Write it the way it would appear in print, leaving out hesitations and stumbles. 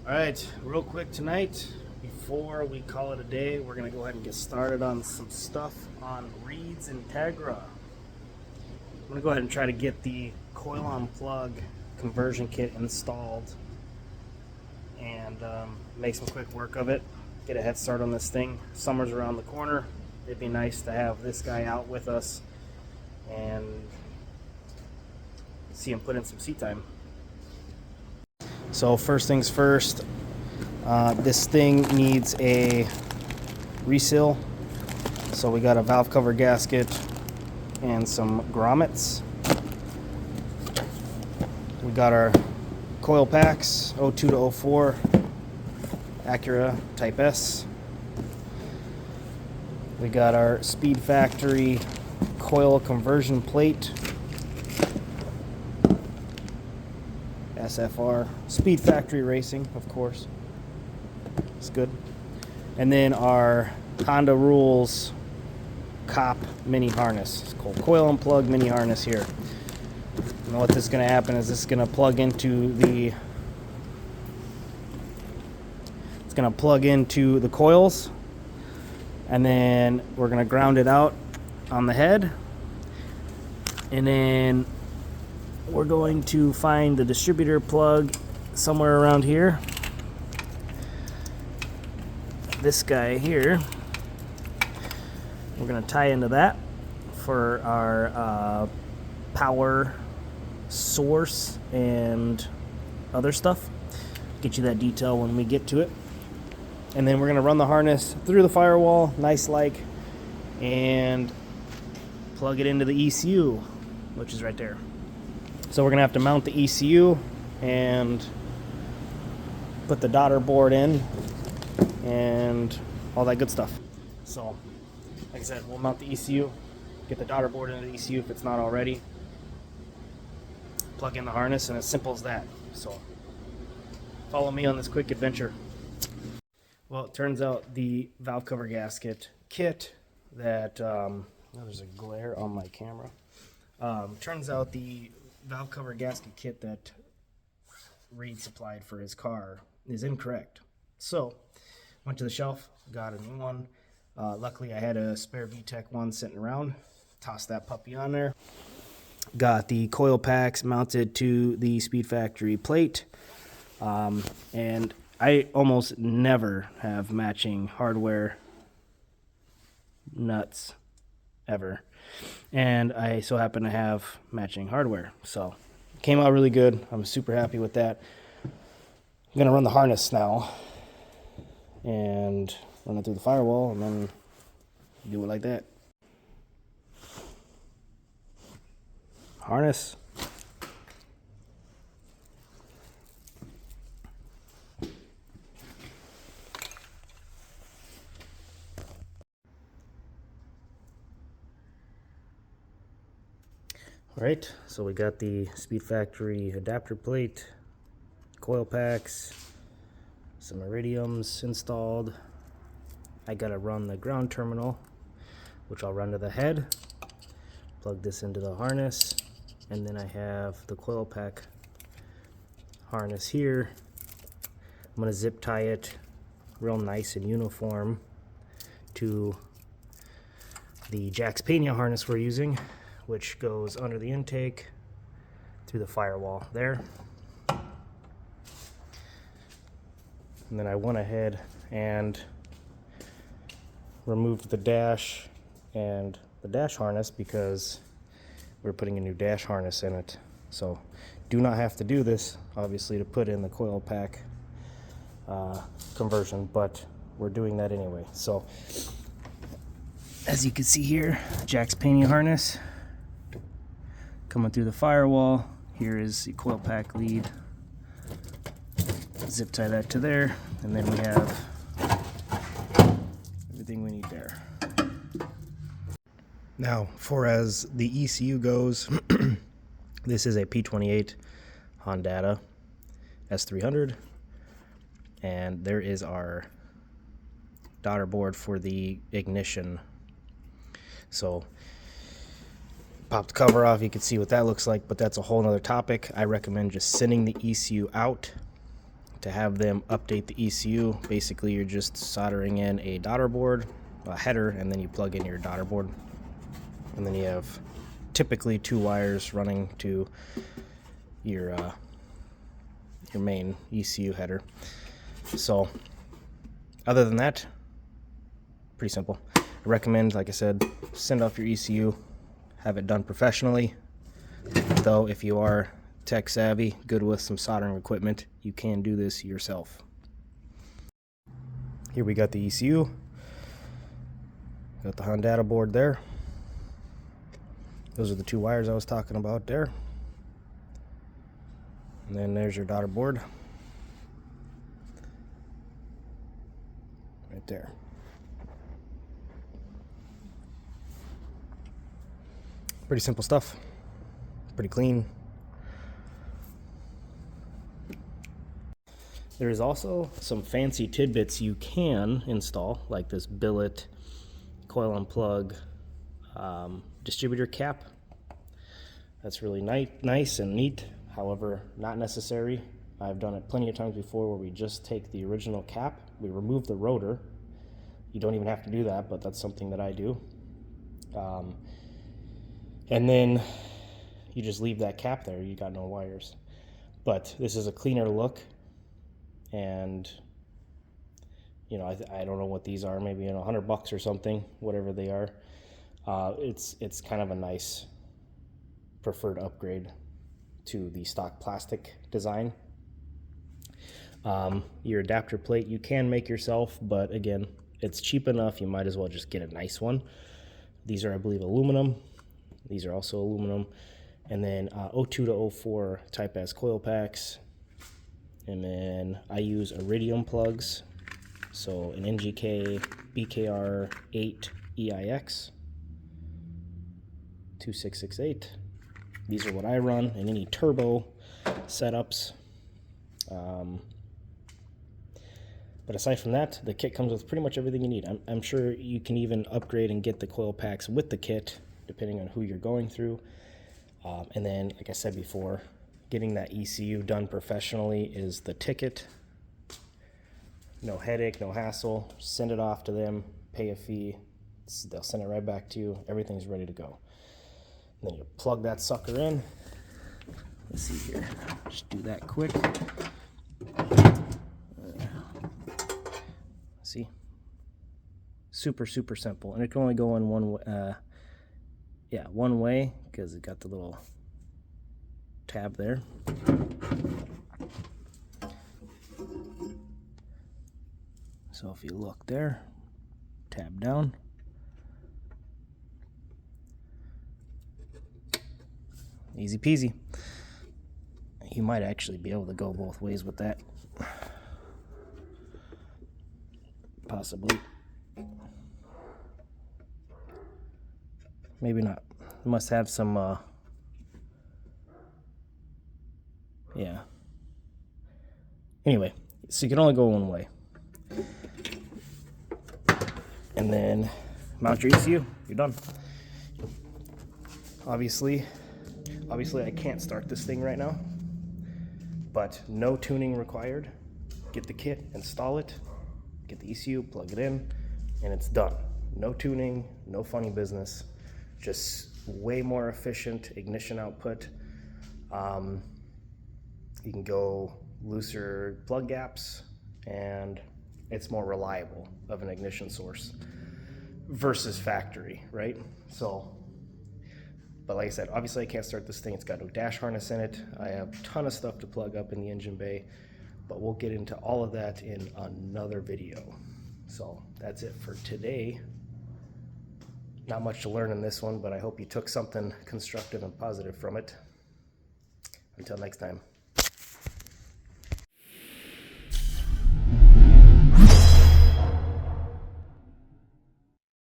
All right, real quick tonight, before we call it a day, we're going to go ahead and get started on some stuff on Reed's Integra. I'm going to go ahead and try to get the coil on plug conversion kit installed and make some quick work of it. Get a head start on this thing. Summer's around the corner. It'd be nice to have this guy out with us and see him put in some seat time. So first things first, this thing needs a reseal. So we got a valve cover gasket and some grommets. We got our coil packs, 02 to 04, Acura Type S. We got our Speed Factory coil conversion plate, SFR, Speed Factory Racing, of course. It's good. And then our Honda Rules Cop mini harness. It's called Coil and Plug mini harness here. And what this is going to happen is this is going to plug into the coils, and then we're going to ground it out on the head, and then we're going to find the distributor plug somewhere around here. This guy here, we're going to tie into that for our power source and other stuff. Get you that detail when we get to it. And then we're going to run the harness through the firewall, nice like, and plug it into the ECU, which is right there. So we're going to have to mount the ECU and put the daughter board in and all that good stuff. So, like I said, we'll mount the ECU, get the daughter board into the ECU if it's not already, plug in the harness, and as simple as that. So, follow me on this quick adventure. Well, it turns out the valve cover gasket kit that, there's a glare on my camera. Turns out the valve cover gasket kit that Reed supplied for his car is incorrect. So, went to the shelf, got a new one. Luckily, I had a spare VTEC one sitting around. Tossed that puppy on there. Got the coil packs mounted to the Speed Factory plate. And I almost never have matching hardware nuts, ever. And I so happen to have matching hardware. So, came out really good. I'm super happy with that. I'm going to run the harness now and run it through the firewall and then do it like that. Harness. Alright, so we got the Speed Factory adapter plate, coil packs, some iridiums installed. I gotta run the ground terminal, which I'll run to the head, plug this into the harness, and then I have the coil pack harness here. I'm gonna zip tie it real nice and uniform to the Jax Pena harness we're using, which goes under the intake through the firewall there. And then I went ahead and removed the dash and the dash harness because we're putting a new dash harness in it. So do not have to do this, obviously, to put in the coil pack conversion, but we're doing that anyway. So as you can see here, Jax Pena harness coming through the firewall. Here is the coil pack lead. Zip tie that to there, and then we have everything we need there. Now, for as the ECU goes, this is a P28 Honda S300, and there is our daughter board for the ignition. So pop the cover off, you can see what that looks like, but that's a whole nother topic. I recommend just sending the ECU out to have them update the ECU. Basically, you're just soldering in a daughter board, a header, and then you plug in your daughter board. And then you have typically 2 wires running to your main ECU header. So other than that, pretty simple. I recommend, like I said, send off your ECU, have it done professionally. Though if you are tech savvy, good with some soldering equipment, you can do this yourself. Here we got the ECU, got the Honda board there. Those are the 2 wires I was talking about there. And then there's your daughter board right there. Pretty simple stuff, pretty clean. There is also some fancy tidbits you can install, like this billet, coil and plug, distributor cap. That's really nice and neat. However, not necessary. I've done it plenty of times before where we just take the original cap, we remove the rotor. You don't even have to do that, but that's something that I do. And then you just leave that cap there. You got no wires. But this is a cleaner look. And you know, I don't know what these are, maybe $100 or something, whatever they are. It's kind of a nice preferred upgrade to the stock plastic design. Your adapter plate you can make yourself, but again, it's cheap enough, you might as well just get a nice one. These are, I believe, aluminum. These are also aluminum. And then 02 to 04 Type S coil packs. And then I use iridium plugs. So an NGK BKR 8 EIX 2668. These are what I run in any turbo setups. But aside from that, the kit comes with pretty much everything you need. I'm sure you can even upgrade and get the coil packs with the kit, depending on who you're going through. And then, like I said before, getting that ECU done professionally is the ticket. No headache, no hassle. Send it off to them, pay a fee. They'll send it right back to you. Everything's ready to go. And then you plug that sucker in. Let's see here. Just do that quick. See? Super simple. And it can only go in one way because it got the little tab there. So if you look there, tab down. Easy peasy. You might actually be able to go both ways with that. Possibly. Maybe not. It must have some, yeah. Anyway, so you can only go one way. And then mount your ECU. You're done. Obviously I can't start this thing right now, but no tuning required. Get the kit, install it, get the ECU, plug it in, and it's done. No tuning, no funny business, just way more efficient ignition output. You can go looser plug gaps, and it's more reliable of an ignition source versus factory, right? So, but like I said, obviously I can't start this thing. It's got no dash harness in it. I have a ton of stuff to plug up in the engine bay, but we'll get into all of that in another video. So that's it for today. Not much to learn in this one, but I hope you took something constructive and positive from it. Until next time.